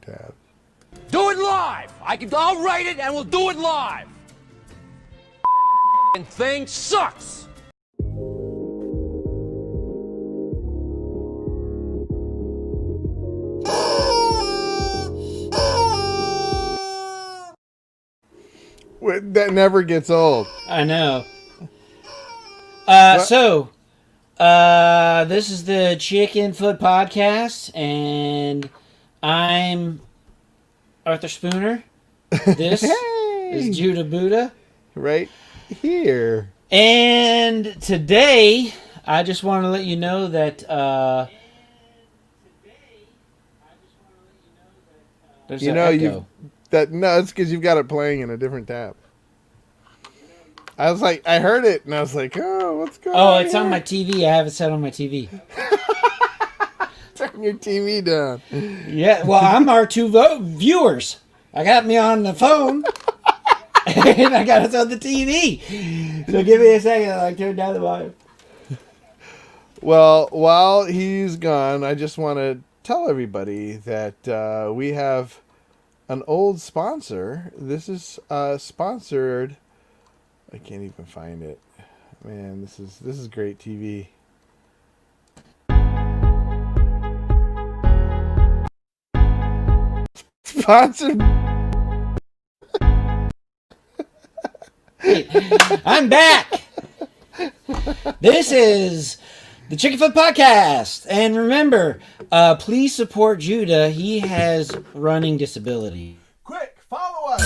tab. Do it live! I'll write it and we'll do it live! And thing sucks! That never gets old. I know. This is the Chicken Foot Podcast, and I'm Arthur Spooner. This is Judah Buddha. Right here. And today, I just want to let you know that there's an echo. It's because you've got it playing in a different tab. I was like, I heard it, and I was like, oh, what's going on? Oh, it's on my TV. I have it set on my TV. Turn your TV down. Yeah, well, I'm our two viewers. I got me on the phone, and I got us on the TV. So give me a second. I'll turn down the volume. Well, while he's gone, I just want to tell everybody that we have an old sponsor. This is sponsored. I can't even find it. Man, this is great TV. Sponsored. I'm back. This is the Chicken Foot Podcast, and remember, please support Judah. He has running disability. Quick, follow us.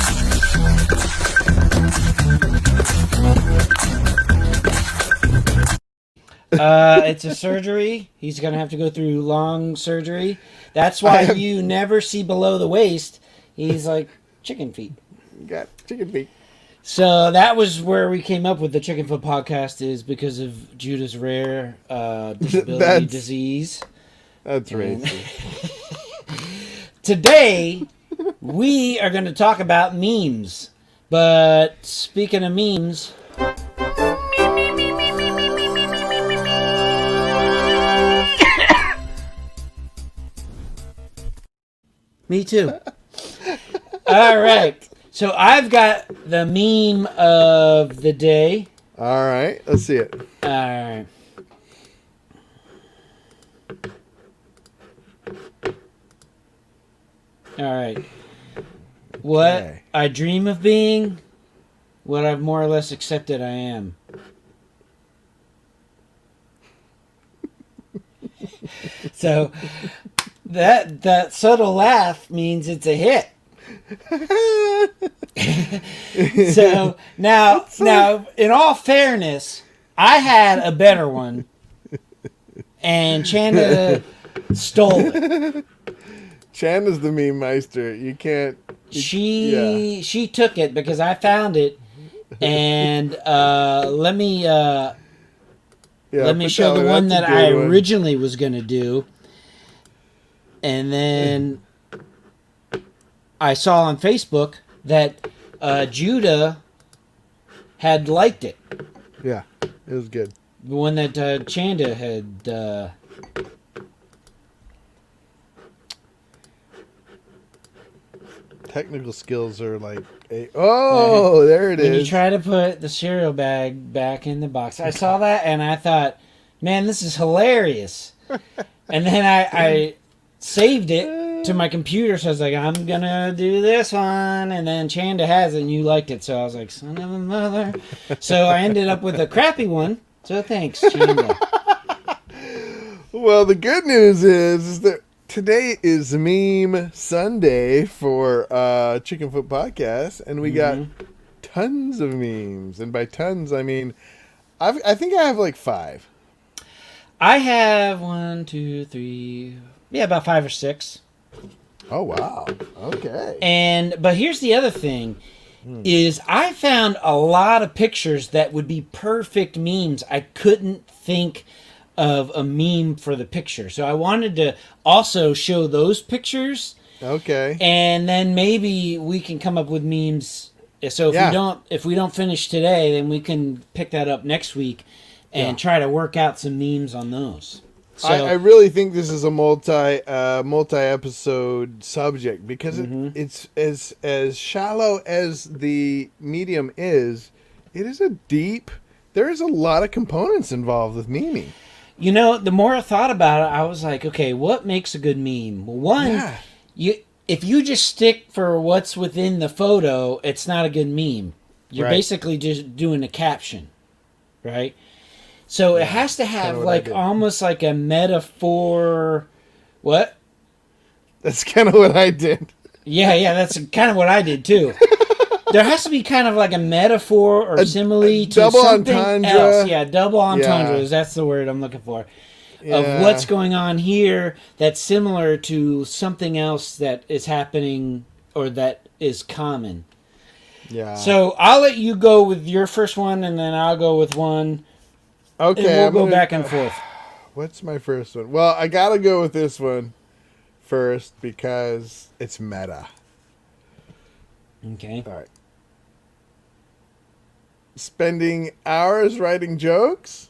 It's a surgery. He's going to have to go through long surgery. That's why you never see below the waist. He's like chicken feet. Got chicken feet. So that was where we came up with the Chicken Foot Podcast, is because of Judah's rare disability disease. That's racist. Today, we are going to talk about memes. But speaking of memes... Me too. All right. So I've got the meme of the day. All right. Let's see it. All right. All right. What I dream of being, what I've more or less accepted I am. So that subtle laugh means it's a hit. So now, in all fairness, I had a better one, and Chanda stole it. Chanda's the meme meister. You can't. She took it because I found it, and let me show the one that I originally was gonna do. And then I saw on Facebook that Judah had liked it. Yeah, it was good. The one that Chanda had... Technical skills are like... there it is. When you try to put the cereal bag back in the box. I saw that and I thought, man, this is hilarious. And then I saved it to my computer, so I was like, I'm gonna do this one, and then Chanda has it and you liked it, so I was like, son of a mother. So I ended up with a crappy one, so thanks, Chanda. Well, the good news is that today is Meme Sunday for Chicken Foot Podcast, and we got tons of memes, and by tons I mean I think I have like 5. I have 1, 2, 3, about 5 or 6. Oh wow! Okay. But here's the other thing: is I found a lot of pictures that would be perfect memes. I couldn't think of a meme for the picture, so I wanted to also show those pictures. Okay. And then maybe we can come up with memes. So if we don't finish today, then we can pick that up next week and try to work out some memes on those. So I really think this is a multi episode subject because it's as shallow as the medium is. It is a deep. There is a lot of components involved with memeing. you know, the more I thought about it, I was like, okay, what makes a good meme? Well, one, if you just stick for what's within the photo, it's not a good meme. You're Right. basically just doing a caption, right? So it has to have what I like did. almost like a metaphor. What? That's kind of what I did. Yeah, that's kind of what I did too. There has to be kind of like a metaphor or simile to double something entendre. else. Yeah, double entendres. Yeah. That's the word I'm looking for. Yeah. Of what's going on here that's similar to something else that is happening or that is common. Yeah. So I'll let you go with your first one, and then I'll go with one, okay, and we'll I'm go gonna- back and forth. What's my first one? Well, I gotta go with this one first because it's meta. Okay. All right. Spending hours writing jokes?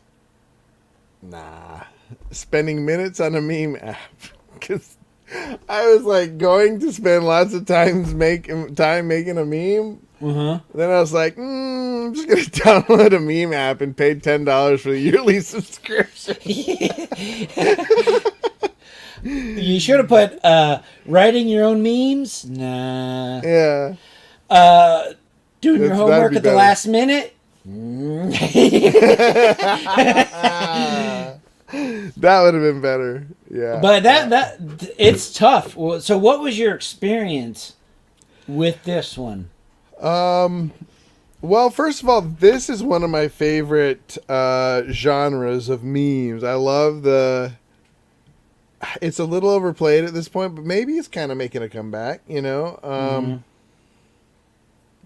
Nah. Spending minutes on a meme app. Because I was like going to spend lots of time making a meme. Uh-huh. Then I was like, I'm just going to download a meme app and pay $10 for the yearly subscription. You should have put writing your own memes. Nah. Yeah. Doing your That'd homework be at the better. last minute. That would have been better. Yeah. But that it's tough. So what was your experience with this one? Well, first of all, this is one of my favorite genres of memes. I love it's a little overplayed at this point, but maybe it's kind of making a comeback, you know?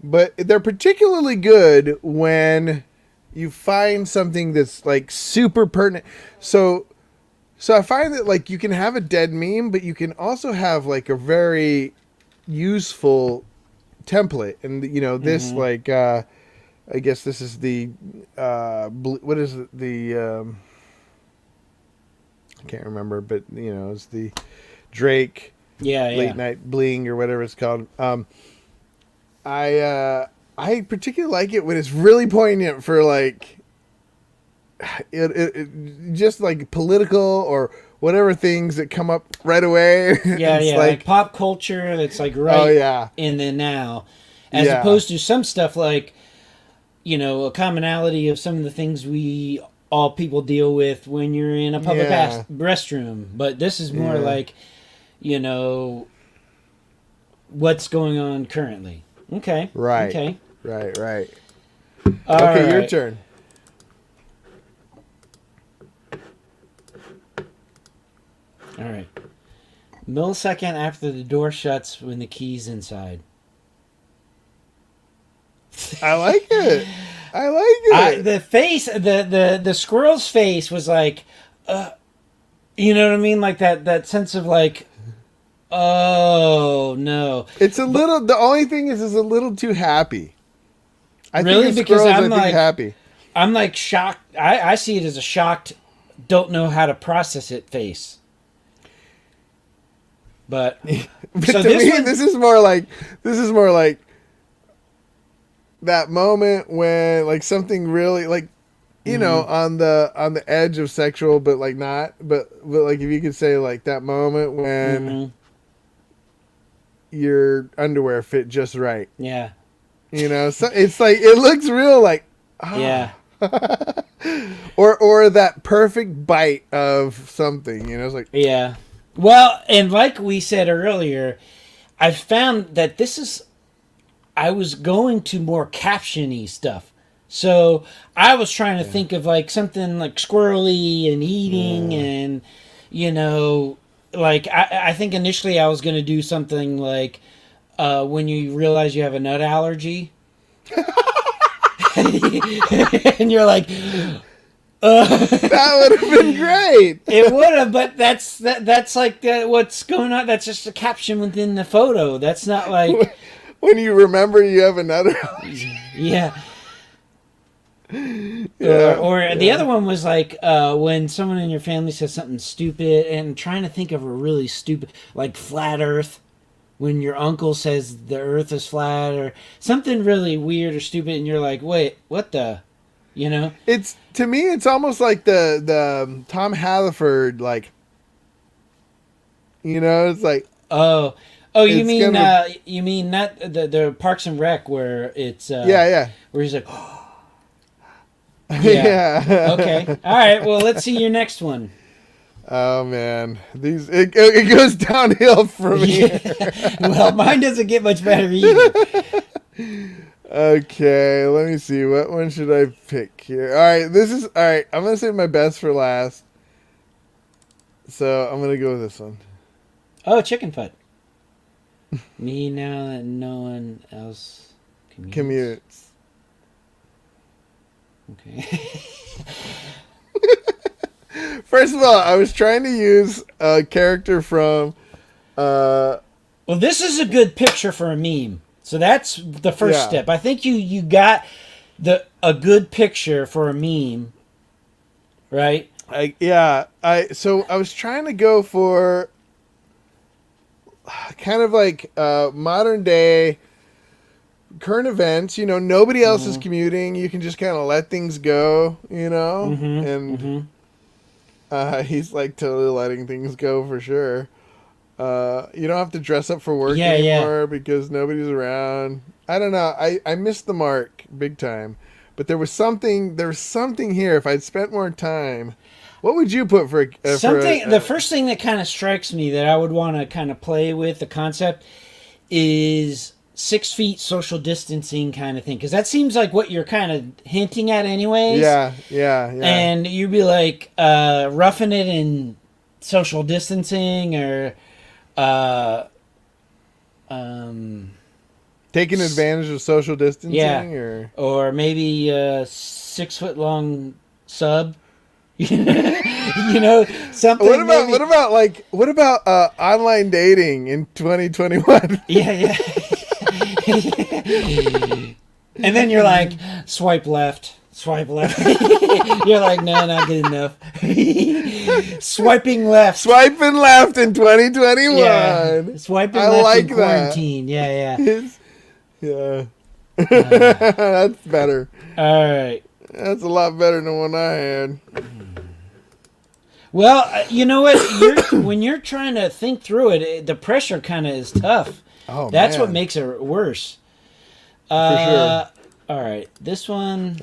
But they're particularly good when you find something that's like super pertinent. So I find that like you can have a dead meme, but you can also have like a very useful template. And you know, this like I guess this is the what is it? The I can't remember, but you know, it's the Drake Yeah, late night bling or whatever it's called. I particularly like it when it's really poignant for like it just like political or whatever things that come up right away. Yeah, It's yeah, like pop culture that's like right oh yeah, in the now, as Yeah. opposed to some stuff like, you know, a commonality of some of the things all people deal with when you're in a public Yeah. restroom. But this is more Yeah. like, you know, what's going on currently. Okay. Right. Okay. right. All Okay, your right. turn. All right. Millisecond after the door shuts when the key's inside. I like it. I like it. The face, the squirrel's face was like, you know what I mean? Like that sense of like, oh no. It's a little. The only thing is a little too happy. I Really? think the Because squirrels, I'm I think, like- happy. I'm like shocked. I see it as a shocked, don't know how to process it face. But But so to this me, one- this is more like that moment when like something really like you know on the edge of sexual, but like not, but like if you could say like that moment when Mhm. your underwear fit just right, Yeah, you know. So it's like it looks real, like yeah. or that perfect bite of something, you know. It's like Yeah. Well, and like we said earlier, I found that I was going to more caption-y stuff. So I was trying to think of like something like squirrely and eating and, you know, like I think initially I was going to do something like when you realize you have a nut allergy. And you're like, that would have been great. it would have, but that's like what's going on. That's just a caption within the photo. That's not like, When you remember you have another, yeah, yeah, Yeah, Or the other one was like when someone in your family says something stupid, and trying to think of a really stupid, like flat Earth. When your uncle says the Earth is flat, or something really weird or stupid, and you're like, "Wait, what the?" You know? It's to me, it's almost like the Tom Halliford, like, it's like Oh, It's gonna- you mean not the Parks and Rec where it's yeah. where he's like, Yeah. okay, all right, well, let's see your next one. Oh man, it goes downhill from here. Well, mine doesn't get much better either. Okay, let me see. What one should I pick here? All right, all right. I'm gonna save my best for last. So I'm gonna go with this one. Oh, chicken foot. Me now that no one else Commutes. Okay. First of all, I was trying to use a character from. Well, this is a good picture for a meme. So that's the first Yeah. step. I think you got a good picture for a meme, right? So I was trying to go for kind of like modern day current events. Nobody else is commuting. You can just kind of let things go. And he's like totally letting things go for sure. You don't have to dress up for work anymore because nobody's around. I don't know. I missed the mark big time. But there was something here. If I'd spent more time, what would you put for something? The first thing that kind of strikes me that I would want to kind of play with the concept is 6 feet social distancing kind of thing, because that seems like what you're kind of hinting at, anyways. Yeah. And you'd be like roughing it in social distancing, or taking advantage of social distancing, or maybe a 6 foot long sub. Something. What about online dating in 2021? Yeah. And then you're like, swipe left. You're like, no, not good enough. Swiping left in 2021. Yeah. Swiping I left like in quarantine. Yeah. Yeah. That's better. All right. That's a lot better than one I had. Well, you know what? When you're trying to think through it, the pressure kind of is tough. Oh, That's man. what makes it worse. For sure. All right, this one.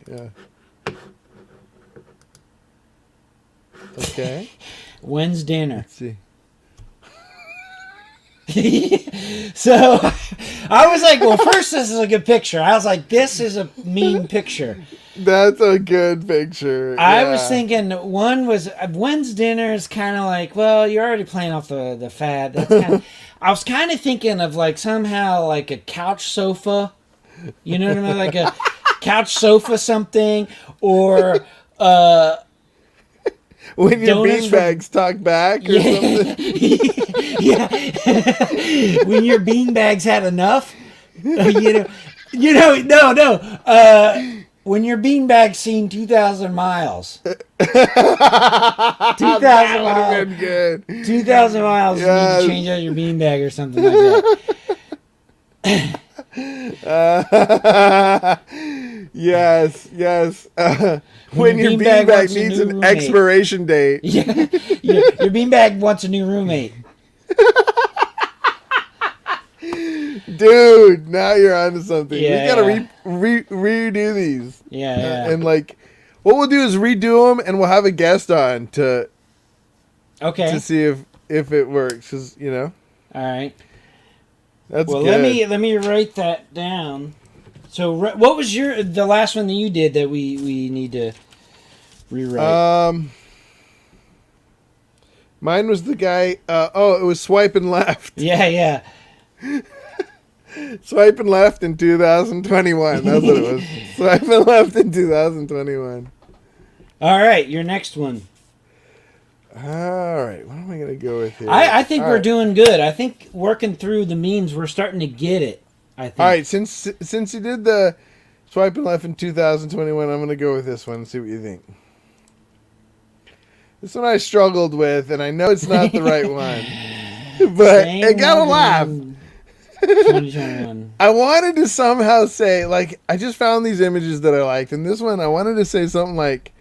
Yeah. Okay. When's dinner? Let's see. So I was like, well, first, this is a good picture. I was like, this is a mean picture. That's a good picture. I was thinking one was when's dinner is kind of like, well, you're already playing off the fad. That's I was kind of thinking of like somehow like a couch sofa. You know what I mean? Like a couch sofa something, or when your beanbags talk back or something. Yeah. When your beanbags had enough. No. When your beanbag seen 2,000 miles. 2,000 miles. Been good. 2,000 miles. Yes. You need to change out your beanbag or something like that. Yes. When your beanbag needs an roommate. expiration date. Yeah. Your beanbag wants a new roommate. Dude, now you're onto something. Yeah. We gotta redo these. Yeah. And like, what we'll do is redo them, and we'll have a guest on to see if it works. 'Cause, All right. That's well. good. Let me write that down. So, what was the last one that you did that we need to rewrite? Mine was the guy. It was swiping left. Yeah. Swiping left in 2021. That's what it was. Swiping left in 2021. All right, your next one. All right, what am I gonna go with here? I think All we're right. doing good. I think working through the memes, we're starting to get it. I think. All right, since you did the swiping left in 2021. I'm gonna go with this one and see what you think. This one I struggled with, and I know it's not the right one, but it got a laugh. 2021. I wanted to somehow say, like, I just found these images that I liked, and this one I wanted to say something like,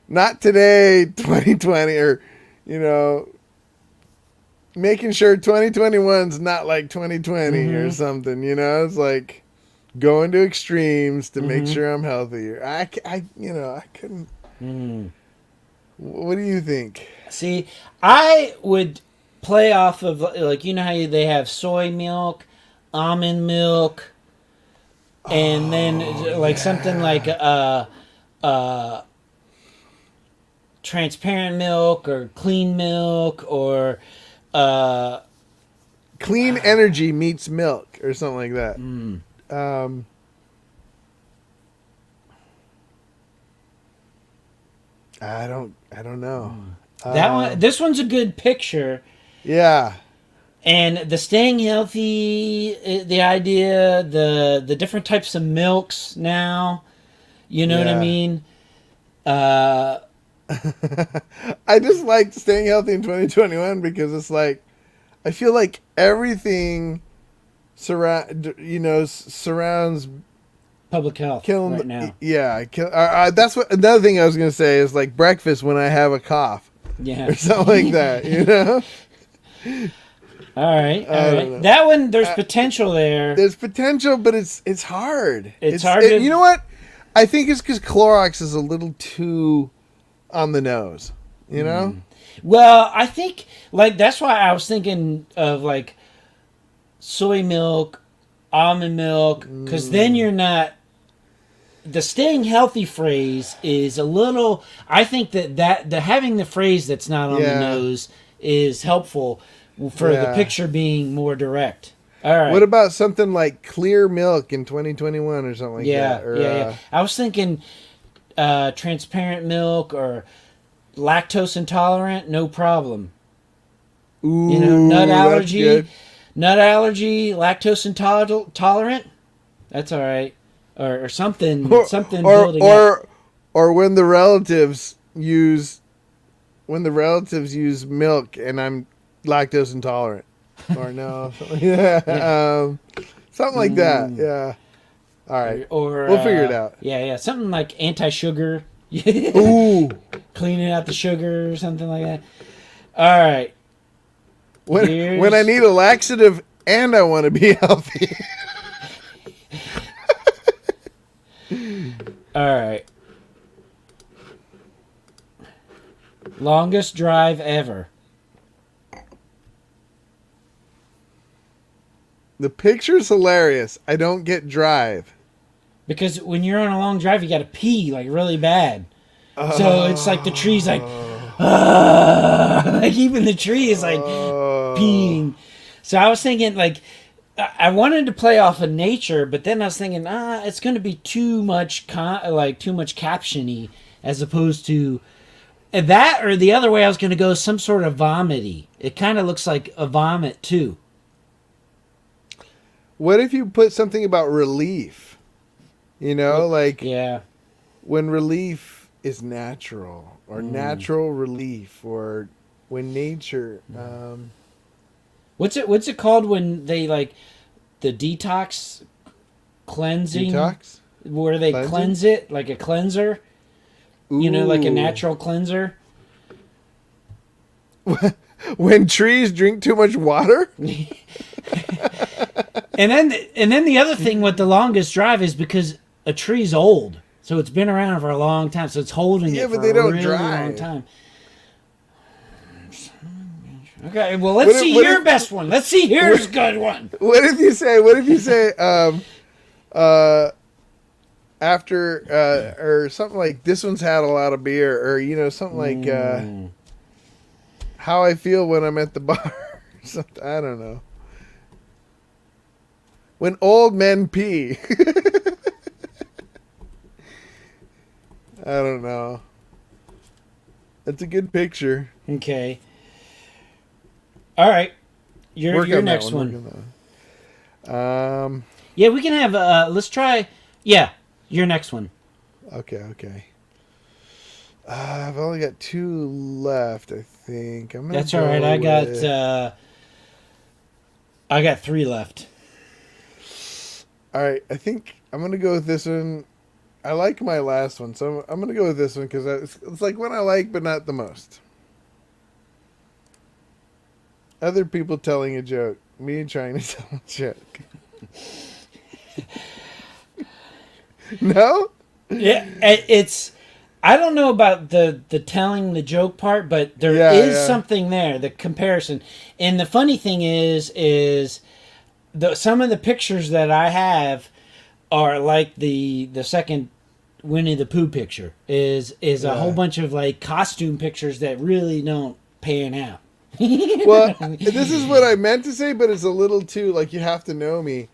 not today, 2020, or, you know, making sure 2021's not like 2020 or something, you know? It's like going to extremes to make sure I'm healthier. I couldn't. What do you think? See, I would play off of, like, you know how they have soy milk, almond milk, and then like something like transparent milk or clean milk or Clean energy meets milk or something like that. I don't know. this one's a good picture. Yeah. And the staying healthy, the idea, the different types of milks now, you know what I Yeah. mean? I just like staying healthy in 2021 because it's like I feel like everything surrounds Public health killing right now. Yeah, that's what another thing I was gonna say is like breakfast when I have a cough Yeah. or something like that. You know. All right. don't know. That one, there's potential there. There's potential, but it's hard. It's hard to- You know what? I think it's because Clorox is a little too on the nose. You know? Well, I think like that's why I was thinking of like soy milk, almond milk, because then you're not. The staying healthy phrase is a little. I think that the having the phrase that's not on the Yeah. nose is helpful for the Yeah. picture being more direct. All right. What about something like clear milk in 2021 or something like yeah, that? Or, yeah. I was thinking transparent milk or lactose intolerant, no problem. Ooh, You know, nut that's allergy, good. lactose intolerant. That's all right, or something, something or building up. or when the relatives use milk and I'm lactose intolerant, or no, something like that. Yeah. All right. Or We'll figure it out. Yeah, something like anti-sugar. Ooh. Cleaning out the sugar or something like that. All right. When I need a laxative and I want to be healthy. All right. Longest drive ever. The picture's hilarious. I don't get drive. Because when you're on a long drive, you got to pee like really bad. So it's like the tree's like, like even the tree is like peeing. So I was thinking like, I wanted to play off of nature, but then I was thinking, it's going to be too much too much captiony as opposed to that, or the other way I was going to go some sort of vomity. It kind of looks like a vomit too. What if you put something about relief? You know, like Yeah. when relief is natural, or natural relief, or when nature. What's it called when they like the detox cleansing? Detox? Where they Cleansing? cleanse it like a cleanser? You know, like a Ooh. natural cleanser? When trees drink too much water? And then the other thing with the longest drive is because a tree's old. So it's been around for a long time. So it's holding Yeah, it but for they a don't really drive. long time. Okay, well, let's see what your if- best one. Let's see yours good one. What if you say after or something like this one's had a lot of beer, or you know, something like how I feel when I'm at the bar. Something, I don't know. When old men pee. I don't know. That's a good picture. Okay. All right. Your Work on that next one. Work on that one. Yeah, we can have. Let's try. Yeah, your next one. Okay. I've only got 2 left, I think. I'm gonna That's all right. I got 3 left. All right, I think I'm gonna go with this one. I like my last one, so I'm gonna go with this one because it's like one I like, but not the most. Other people telling a joke, me trying to tell a joke. No? Yeah, it's. I don't know about the telling the joke part, but there is something there. The comparison, and the funny thing is some of the pictures that I have are like the second Winnie the Pooh picture is a whole bunch of like costume pictures that really don't pan out. Well, this is what I meant to say, but it's a little too like you have to know me.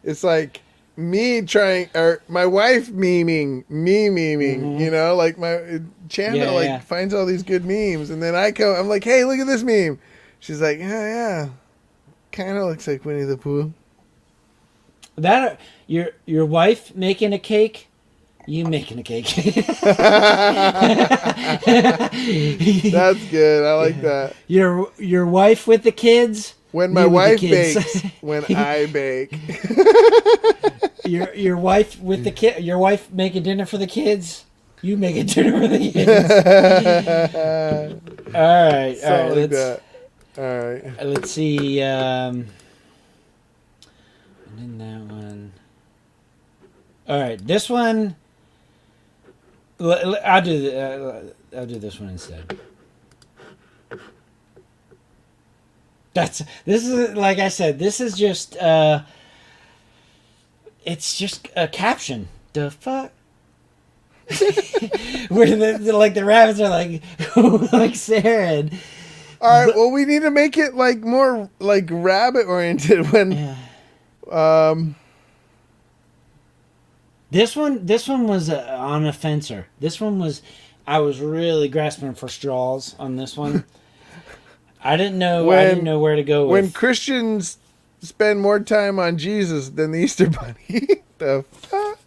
It's like me trying or my wife memeing, you know, like my Chanda finds all these good memes, and then I'm like, hey, look at this meme. She's like, yeah, kind of looks like Winnie the Pooh. That your wife making a cake, you making a cake. That's good. I like that. Your wife with the kids. When my wife bakes, when I bake. Your wife with the kid. Your wife making dinner for the kids. You making dinner for the kids. All right. Something like that. All right. Let's see. And then that one. All right. This one. I'll do this one instead. This is like I said. This is just. It's just a caption. The fuck. Where the rabbits are like like Sarah. All right. Well, we need to make it like more like rabbit oriented when. This one was on a fencer. This one was. I was really grasping for straws on this one. I didn't know where to go with. When Christians spend more time on Jesus than the Easter Bunny, the fuck?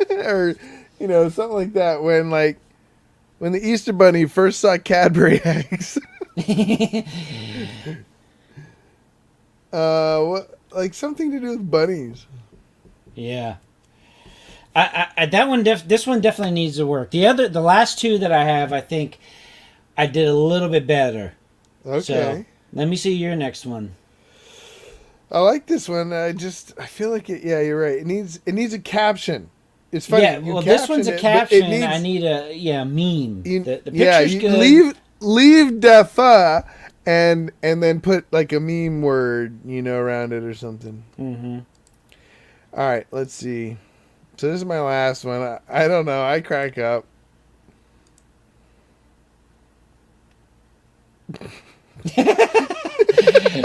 Or something like that. When the Easter Bunny first saw Cadbury eggs. What like something to do with bunnies? Yeah. This one definitely needs to work. The last 2 that I have, I think I did a little bit better. Okay. So, let me see your next one. I like this one. I feel like it. Yeah, you're right. It needs a caption. It's funny. Yeah, well, this one's a caption. I need a meme. The picture's good. Leave the and then put like a meme word, around it or something. Mm-hmm. All right, let's see. So this is my last one. I don't know. I crack up.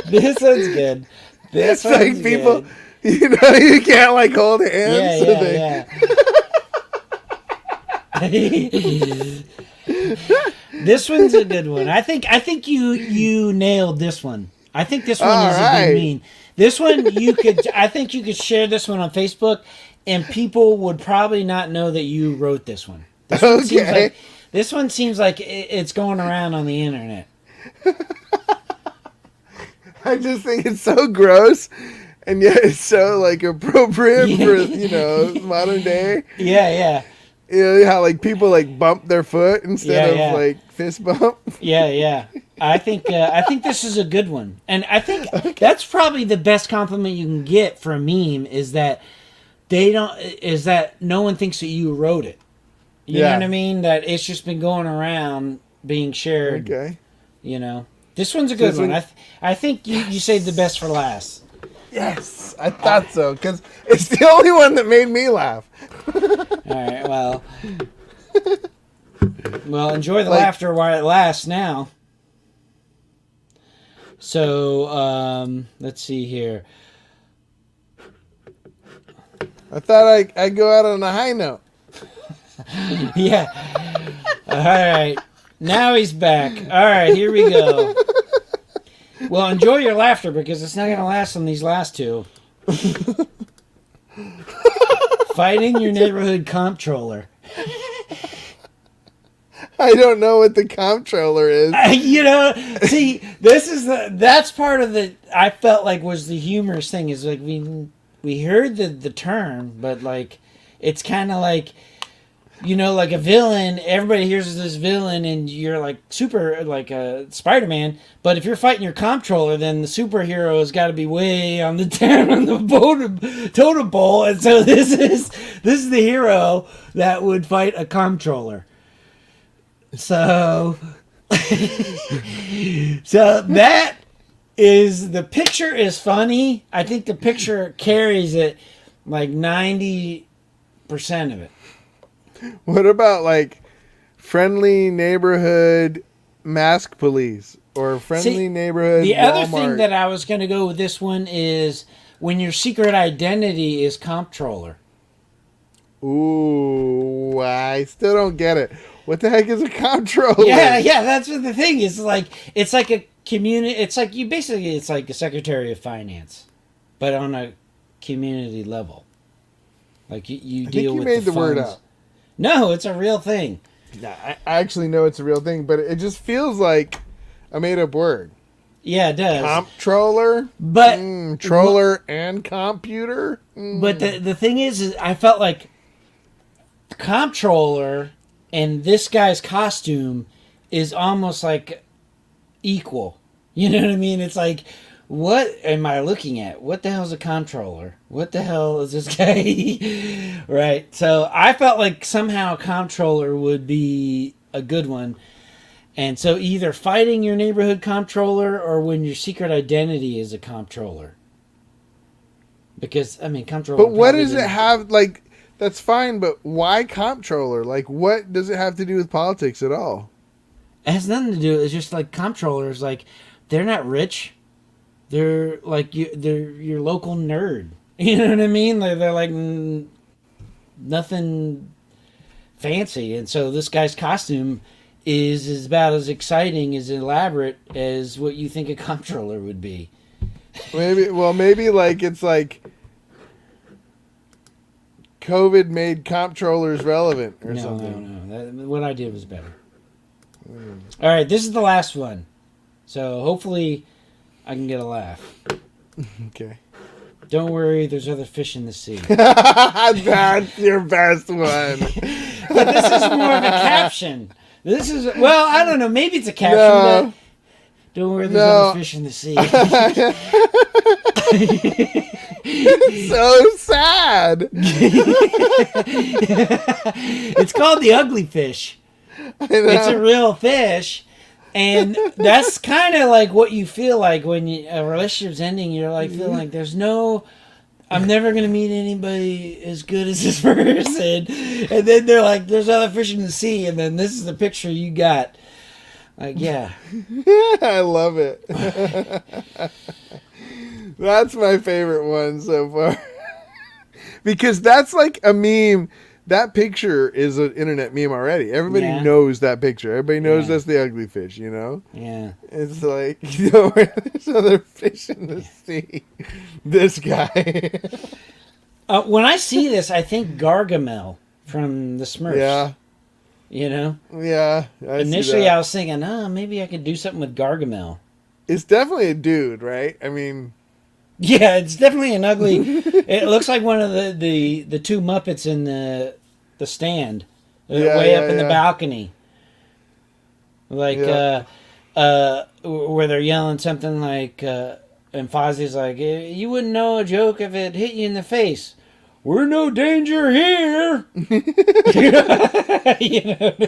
This one's good. This one's like people, good. You can't like hold hands. This one's a good one. I think you nailed this one. I think this one is a good meme. This one I think you could share this one on Facebook, and people would probably not know that you wrote this one. This one seems like it's going around on the internet. I just think it's so gross, and yet it's so like appropriate for modern day. Yeah. How like people like bump their foot instead of like fist bump. Yeah. I think this is a good one, and I think that's probably the best compliment you can get for a meme is that no one thinks that you wrote it. You know what I mean? That it's just been going around being shared. Okay. This one's a good one. I think you saved the best for last. Yes, I thought so because it's the only one that made me laugh. All right, well, enjoy the laughter while it lasts now. So, let's see here. I thought I'd go out on a high note. Yeah. All right. Now he's back. All right, here we go. Well, enjoy your laughter because it's not going to last on these last 2. Fighting your neighborhood comptroller. I don't know what the comptroller is. See, that's part of the, I felt like was the humorous thing is like we heard the term, but like it's kind of like, like a villain. Everybody hears this villain, and you're like super like a Spider-Man. But if you're fighting your comptroller, then the superhero has got to be way on the totem pole. And so this is the hero that would fight a comptroller. So, that is, the picture is funny. I think the picture carries it like 90% of it. What about like friendly neighborhood mask police or friendly neighborhood The Walmart? other thing that I was going to go with this one is when your secret identity is comptroller. Ooh, I still don't get it. What the heck is a comptroller? Yeah, that's what the thing is. Like, it's like a community. It's like it's like a secretary of finance, but on a community level. Like you deal with. I think you made the word funds. up. No, it's a real thing. Nah, I actually know it's a real thing, but it just feels like a made up word. Yeah, it does. Comptroller, But troller and computer. But the thing is I felt like comptroller and this guy's costume is almost like equal. You know what I mean? It's like, what am I looking at? What the hell is a comptroller? What the hell is this guy? Right. So I felt like somehow comptroller would be a good one. And so either fighting your neighborhood comptroller or when your secret identity is a comptroller. Because, I mean, comptroller... But what does it have, like... That's fine, but why comptroller? Like, what does it have to do with politics at all? It has nothing to do. It's just like comptrollers. Like, they're not rich. They're like they're your local nerd. You know what I mean? They're like nothing fancy, and so this guy's costume is about as exciting, as elaborate as what you think a comptroller would be. Maybe like it's like COVID made comptrollers relevant or something. No. What I did was better. All right, this is the last one. So hopefully I can get a laugh. Okay. Don't worry, there's other fish in the sea. That's your best one. But this is more of a caption. This is, well, I don't know, maybe it's a caption, but don't worry, there's other fish in the sea. So sad. It's called the ugly fish. It's a real fish, and that's kind of like what you feel like when a relationship's ending. You're like feeling like I'm never gonna meet anybody as good as this person, and then they're like, there's other fish in the sea, and then this is the picture you got. Like, yeah. I love it. That's my favorite one so far. Because that's like a meme. That picture is an internet meme already. Everybody knows that picture. Everybody knows that's the ugly fish, you know? Yeah. It's like, there's other fish in the sea. This guy. When I see this, I think Gargamel from the Smurfs. Yeah. You know? Yeah. Initially, I was thinking, maybe I could do something with Gargamel. It's definitely a dude, right? I mean... Yeah, it's definitely an ugly... It looks like one of the two Muppets in the stand. Way up in the balcony. Like, where they're yelling something like... and Fozzie's like, you wouldn't know a joke if it hit you in the face. We're no danger here. You know what I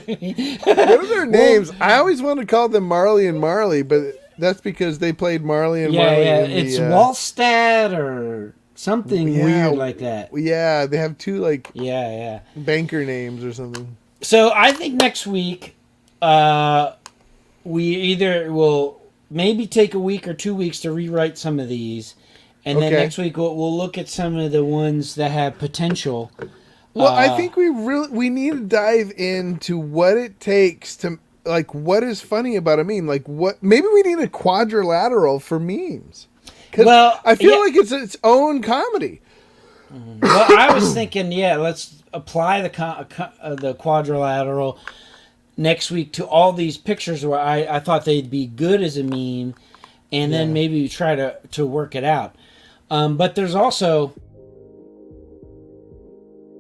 mean? What are their names? I always wanted to call them Marley and Marley, but that's because they played Marley and Marley. Yeah, it's Wallstad or something weird like that. Yeah, they have two like banker names or something. So I think next week, we either will maybe take a week or 2 weeks to rewrite some of these. And then next week we'll look at some of the ones that have potential. Well, I think we need to dive into what it takes to like what is funny about a meme. Like maybe we need a quadrilateral for memes. Because I feel like it's its own comedy. Well, I was thinking, let's apply the quadrilateral next week to all these pictures where I thought they'd be good as a meme, and then maybe try to work it out. But there's also